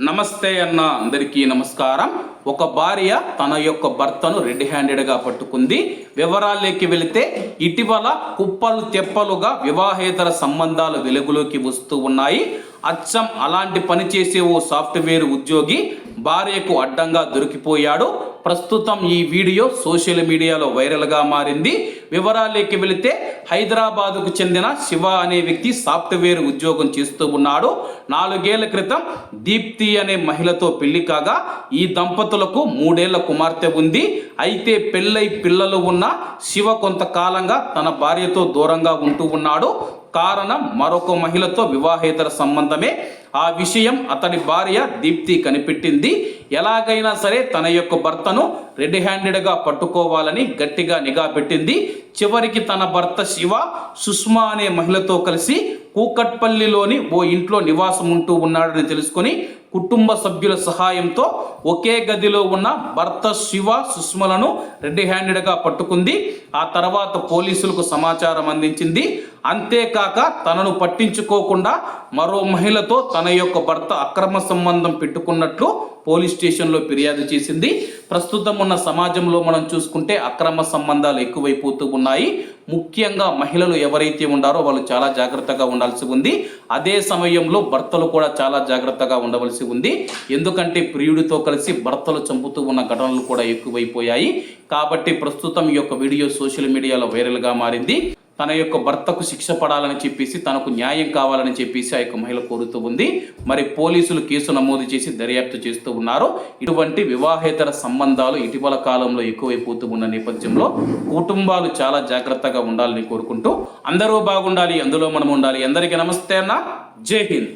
నమస్తే అన్న అందరికీ నమస్కారం. ఒక భార్య తన యొక్క భర్తను రెడ్ హ్యాండెడ్గా పట్టుకుంది. వివరాల్లోకి వెళితే ఇటీవల కుప్పలు తెప్పలుగా వివాహేతర సంబంధాలు వెలుగులోకి వస్తూ ఉన్నాయి. అచ్చం అలాంటి పని చేసే ఓ సాఫ్ట్వేర్ ఉద్యోగి భార్యకు అడ్డంగా దొరికిపోయాడు. ప్రస్తుతం ఈ వీడియో సోషల్ మీడియాలో వైరల్గా మారింది. వివరాల్లోకి వెళితే హైదరాబాదుకు చెందిన శివ అనే వ్యక్తి సాఫ్ట్వేర్ ఉద్యోగం చేస్తూ ఉన్నాడు. 4 ఏళ్ల క్రితం దీప్తి అనే మహిళతో పెళ్లి కాగా ఈ దంపతులకు 3 ఏళ్ల కుమార్తె ఉంది. అయితే పెళ్ళై పిల్లలు ఉన్న శివ కొంతకాలంగా తన భార్యతో దూరంగా ఉంటూ ఉన్నాడు. కారణం మరొక మహిళతో వివాహేతర సంబంధమే. ఆ విషయం అతని భార్య దీప్తి కనిపెట్టింది. ఎలాగైనా సరే తన యొక్క భర్తను రెడ్ హ్యాండెడ్గా పట్టుకోవాలని గట్టిగా నిఘా పెట్టింది. చివరికి తన భర్త శివ సుష్మా అనే మహిళతో కలిసి కూకట్పల్లిలోని ఓ ఇంట్లో నివాసం ఉంటూ ఉన్నాడని తెలుసుకొని కుటుంబ సభ్యుల సహాయంతో ఒకే గదిలో ఉన్న భర్త శివ సుష్మలను రెడ్ హ్యాండెడ్గా పట్టుకుంది. ఆ తర్వాత పోలీసులకు సమాచారం అందించింది. అంతేకాక తనను పట్టించుకోకుండా మరో మహిళతో తన యొక్క భర్త అక్రమ సంబంధం పెట్టుకున్నట్లు పోలీస్ స్టేషన్లో ఫిర్యాదు చేసింది. ప్రస్తుతం ఉన్న సమాజంలో మనం చూసుకుంటే అక్రమ సంబంధాలు ఎక్కువైపోతూ ఉన్నాయి. ముఖ్యంగా మహిళలు ఎవరైతే ఉన్నారో వాళ్ళు చాలా జాగ్రత్తగా ఉండాల్సి ఉంది. అదే సమయంలో భర్తలు కూడా చాలా జాగ్రత్తగా ఉండవలసి ఉంది. ఎందుకంటే ప్రియుడితో కలిసి భర్తలు చంపుతూ ఉన్న ఘటనలు కూడా ఎక్కువైపోయాయి. కాబట్టి ప్రస్తుతం ఈ యొక్క వీడియో సోషల్ మీడియాలో వైరల్గా మారింది. తన యొక్క భర్తకు శిక్ష పడాలని చెప్పేసి, తనకు న్యాయం కావాలని చెప్పేసి ఆ యొక్క మహిళ కోరుతూ ఉంది. మరి పోలీసులు కేసు నమోదు చేసి దర్యాప్తు చేస్తూ ఉన్నారు. ఇటువంటి వివాహేతర సంబంధాలు ఇటీవల కాలంలో ఎక్కువైపోతూ ఉన్న నేపథ్యంలో కుటుంబాలు చాలా జాగ్రత్తగా ఉండాలని కోరుకుంటూ అందరూ బాగుండాలి, అందులో మనం ఉండాలి. అందరికీ నమస్తే అన్న. జై హింద్.